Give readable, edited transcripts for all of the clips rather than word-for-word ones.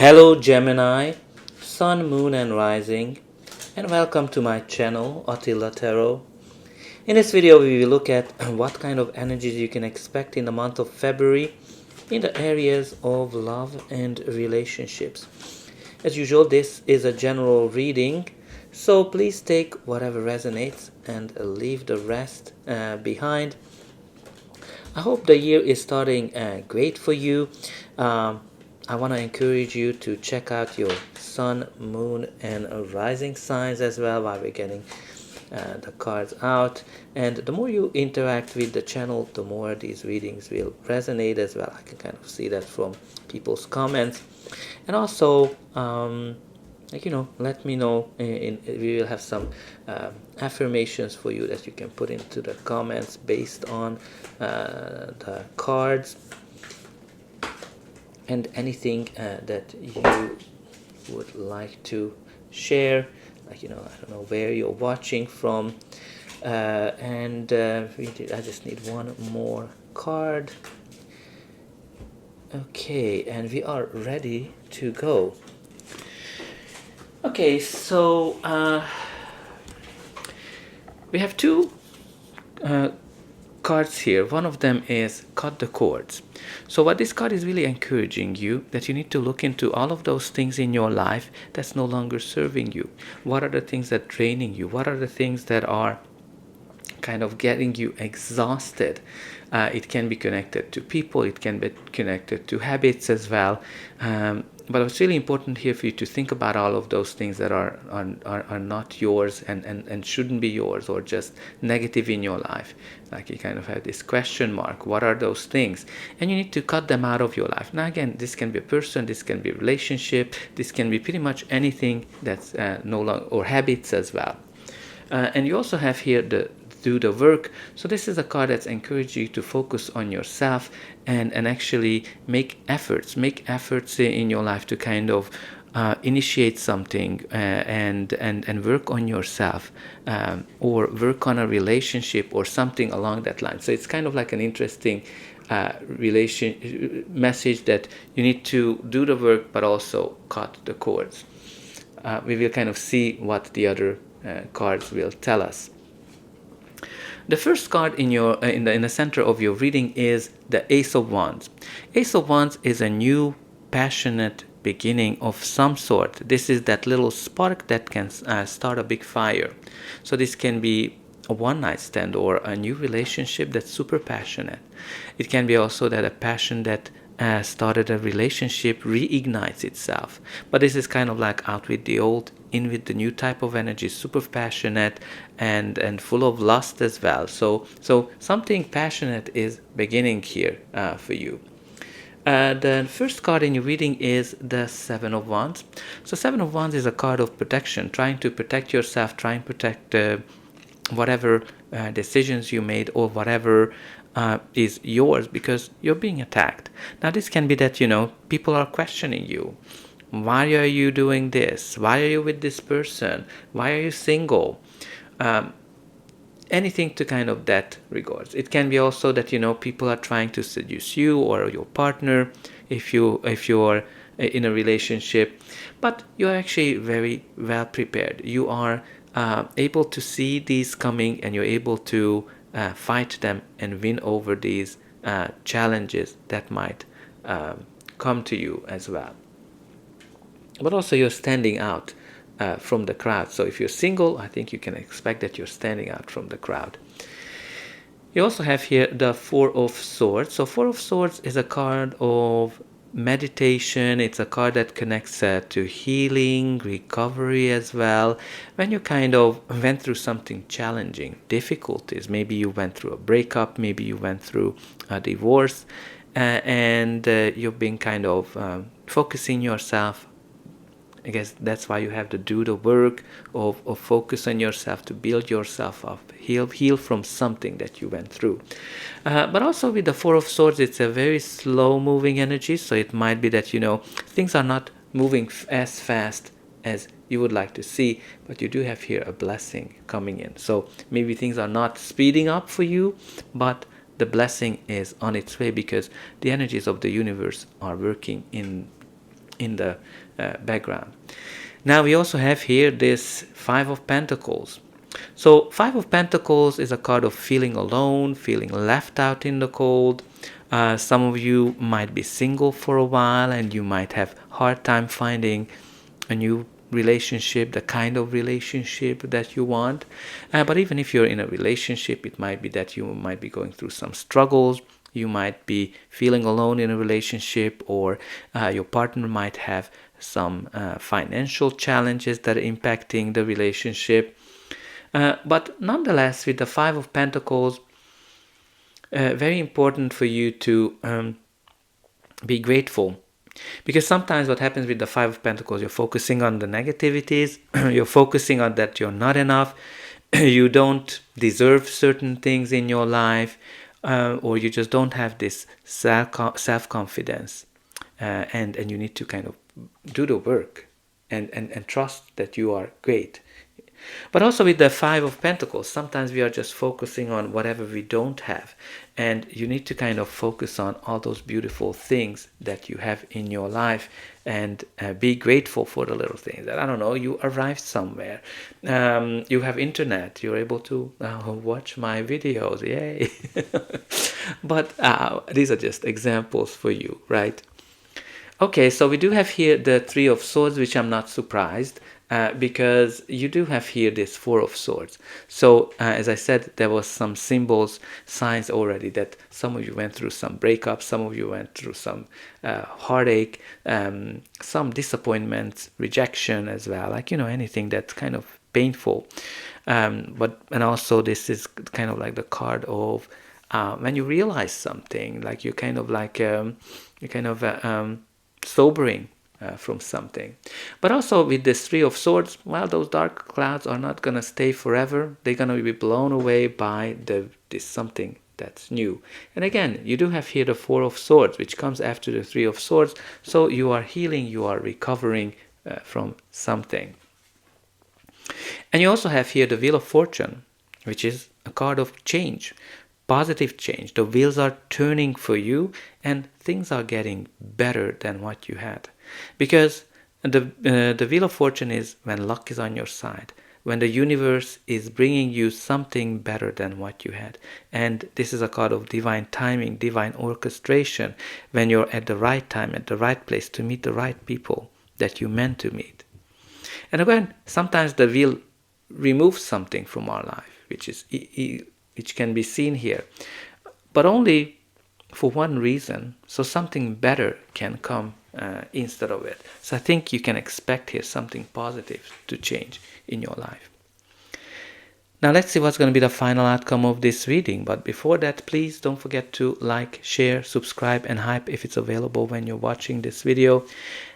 Hello Gemini, Sun, Moon and Rising, and welcome to my channel Attila Tarot. In this video we will look at what kind of energies you can expect in the month of February in the areas of love and relationships. As usual, this is a general reading, so please take whatever resonates and leave the rest behind. I hope the year is starting great for you. I want to encourage you to check out your sun, moon, and rising signs as well while we're getting the cards out. And the more you interact with the channel, the more these readings will resonate as well. I can kind of see that from people's comments. And also, let me know. We will have some affirmations for you that you can put into the comments based on the cards, and anything that you would like to share. I don't know where you're watching from, I just need one more card. Okay, and we are ready to go. Okay, so we have two cards here. One of them is cut the cords. So what this card is really encouraging you, that you need to look into all of those things in your life that's no longer serving you. What are the things that are draining you? What are the things that are kind of getting you exhausted? It can be connected to people, it can be connected to habits as well. But it's really important here for you to think about all of those things that are not yours and shouldn't be yours, or just negative in your life. Like you kind of have this question mark. What are those things? And you need to cut them out of your life. Now again, this can be a person, this can be a relationship, this can be pretty much anything that's no longer, or habits as well. And you also have here the do the work. So this is a card that's encouraging you to focus on yourself and actually make efforts in your life to kind of initiate something and work on yourself, or work on a relationship or something along that line. So it's kind of like an interesting message that you need to do the work but also cut the cords. We will kind of see what the other cards will tell us. The first card in the center of your reading is the Ace of Wands. Ace of Wands is a new, passionate beginning of some sort. This is that little spark that can start a big fire. So this can be a one-night stand or a new relationship that's super passionate. It can be also that a passion that started a relationship reignites itself. But this is kind of like out with the old, in with the new type of energy, super passionate and full of lust as well. So something passionate is beginning here for you. The first card in your reading is the Seven of Wands. So Seven of Wands is a card of protection, trying to protect yourself, trying to protect whatever decisions you made, or whatever is yours, because you're being attacked. Now this can be that, people are questioning you. Why are you doing this? Why are you with this person? Why are you single? Anything to kind of that regards. It can be also that, people are trying to seduce you or your partner if you're in a relationship, but you're actually very well prepared. You are able to see these coming, and you're able to fight them and win over these challenges that might come to you as well. But also you're standing out from the crowd. So if you're single, I think you can expect that you're standing out from the crowd. You also have here the Four of Swords. So Four of Swords is a card of meditation. It's a card that connects to healing, recovery as well. When you kind of went through something challenging, difficulties, maybe you went through a breakup, maybe you went through a divorce, and you've been kind of focusing yourself. I guess that's why you have to do the work of focus on yourself, to build yourself up, heal from something that you went through. But also with the Four of Swords, it's a very slow moving energy. So it might be that, things are not moving as fast as you would like to see, but you do have here a blessing coming in. So maybe things are not speeding up for you, but the blessing is on its way, because the energies of the universe are working in in the background. Now we also have here this Five of Pentacles. So Five of Pentacles is a card of feeling alone, feeling left out in the cold. Some of you might be single for a while and you might have hard time finding a new relationship, the kind of relationship that you want. But even if you're in a relationship, it might be that you might be going through some struggles. You might be feeling alone in a relationship, or your partner might have some financial challenges that are impacting the relationship. But nonetheless, with the Five of Pentacles, very important for you to be grateful. Because sometimes what happens with the Five of Pentacles, you're focusing on the negativities, you're focusing on that you're not enough, you don't deserve certain things in your life, or you just don't have this self-confidence. And you need to kind of do the work and trust that you are great. But also with the Five of Pentacles, sometimes we are just focusing on whatever we don't have. And you need to kind of focus on all those beautiful things that you have in your life and be grateful for the little things. That, I don't know, you arrived somewhere. You have internet. You're able to watch my videos. Yay. But these are just examples for you, right? Okay, so we do have here the Three of Swords, which I'm not surprised. Because you do have here this Four of Swords. So as I said, there was some symbols, signs already that some of you went through some breakups, some of you went through some heartache, some disappointments, rejection as well, like, anything that's kind of painful. And also this is kind of like the card of when you realize something, like you're kind of sobering from something. But also with this Three of Swords, well, those dark clouds are not going to stay forever. They're going to be blown away by this something that's new. And again, you do have here the Four of Swords, which comes after the Three of Swords. So you are healing, you are recovering from something. And you also have here the Wheel of Fortune, which is a card of change. Positive change. The wheels are turning for you and things are getting better than what you had. Because the Wheel of Fortune is when luck is on your side, when the universe is bringing you something better than what you had. And this is a card of divine timing, divine orchestration, when you're at the right time, at the right place to meet the right people that you meant to meet. And again, sometimes the wheel removes something from our life, which can be seen here, but only for one reason, so something better can come instead of it. So I think you can expect here something positive to change in your life. Now let's see what's going to be the final outcome of this reading. But before that, please don't forget to like, share, subscribe, and hype if it's available when you're watching this video.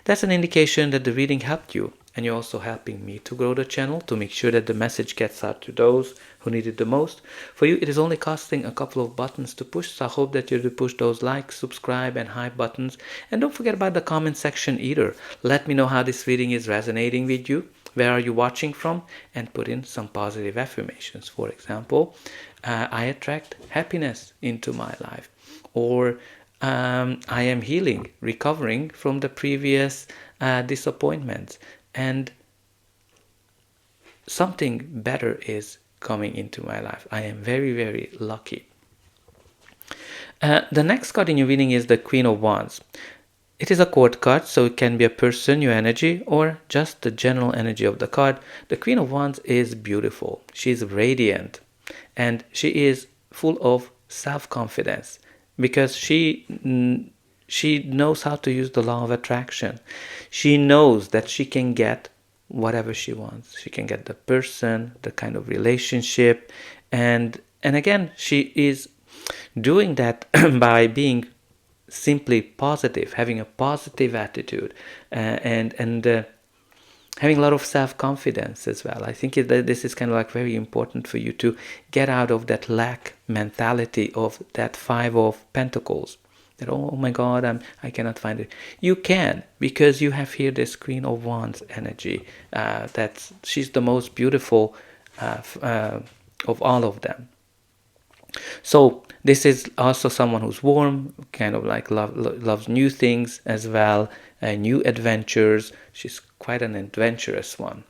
That's an indication that the reading helped you, and you're also helping me to grow the channel, to make sure that the message gets out to those who need it the most. For you, it is only costing a couple of buttons to push, so I hope that you do push those like, subscribe, and hype buttons. And don't forget about the comment section either. Let me know how this reading is resonating with you. Where are you watching from? And put in some positive affirmations. For example, I attract happiness into my life. Or I am healing, recovering from the previous disappointments. And something better is coming into my life. I am very, very lucky. The next card in your reading is the Queen of Wands. It is a court card, so it can be a person, your energy, or just the general energy of the card. The Queen of Wands is beautiful. She is radiant, and she is full of self-confidence because she knows how to use the law of attraction. She knows that she can get whatever she wants. She can get the person, the kind of relationship, and again, she is doing that by being simply positive, having a positive attitude, and having a lot of self-confidence as well. I think that this is kind of like very important for you to get out of that lack mentality of that Five of Pentacles. That, oh my God, I cannot find it. You can, because you have here this Queen of Wands energy. She's the most beautiful of all of them. So This is also someone who's warm, kind of like loves new things as well, new adventures. She's quite an adventurous one.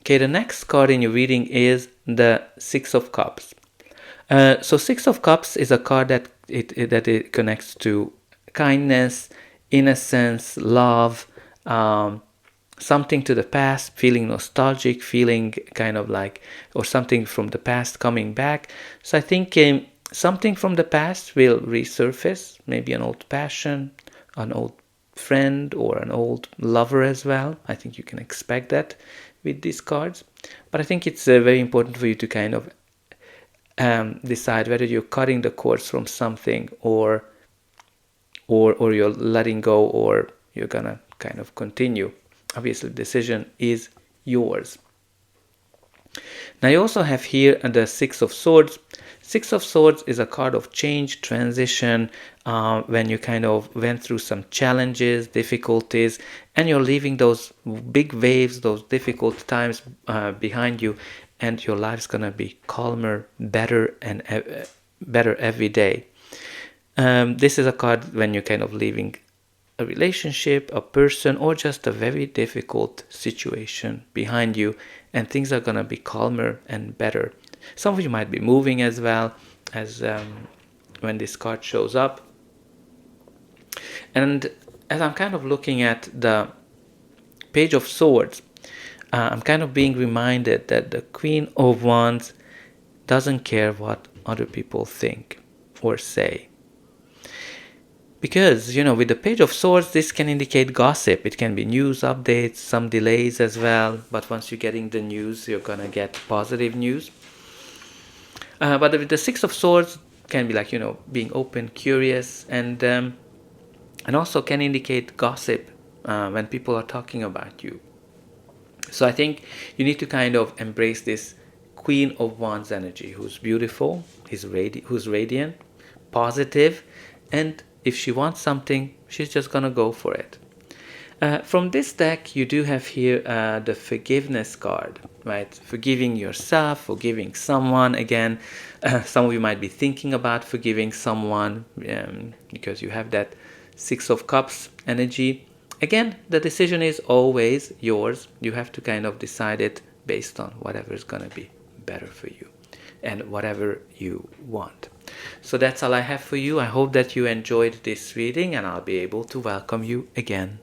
Okay, the next card in your reading is the Six of Cups. So Six of Cups is a card that it connects to kindness, innocence, love, something to the past, feeling nostalgic, feeling kind of like, or something from the past coming back. So I think something from the past will resurface, maybe an old passion, an old friend, or an old lover as well. I think you can expect that with these cards. But I think it's very important for you to kind of decide whether you're cutting the cords from something, or you're letting go, or you're gonna kind of continue. Obviously, the decision is yours. Now you also have here the Six of Swords. Six of Swords is a card of change, transition, when you kind of went through some challenges, difficulties, and you're leaving those big waves, those difficult times behind you, and your life's gonna be calmer, better, and better every day. This is a card when you're kind of leaving a relationship, a person, or just a very difficult situation behind you, and things are gonna be calmer and better. Some of you might be moving as well, as when this card shows up. And as I'm kind of looking at the Page of Swords, I'm kind of being reminded that the Queen of Wands doesn't care what other people think or say. Because, with the Page of Swords, this can indicate gossip. It can be news updates, some delays as well. But once you're getting the news, you're going to get positive news. But with the Six of Swords, can be like, being open, curious, and also can indicate gossip when people are talking about you. So I think you need to kind of embrace this Queen of Wands energy, who's beautiful, who's radiant, positive, and if she wants something, she's just gonna go for it. From this deck, you do have here the forgiveness card, right? Forgiving yourself, forgiving someone. Again, some of you might be thinking about forgiving someone because you have that Six of Cups energy. Again, the decision is always yours. You have to kind of decide it based on whatever is going to be better for you and whatever you want. So that's all I have for you. I hope that you enjoyed this reading, and I'll be able to welcome you again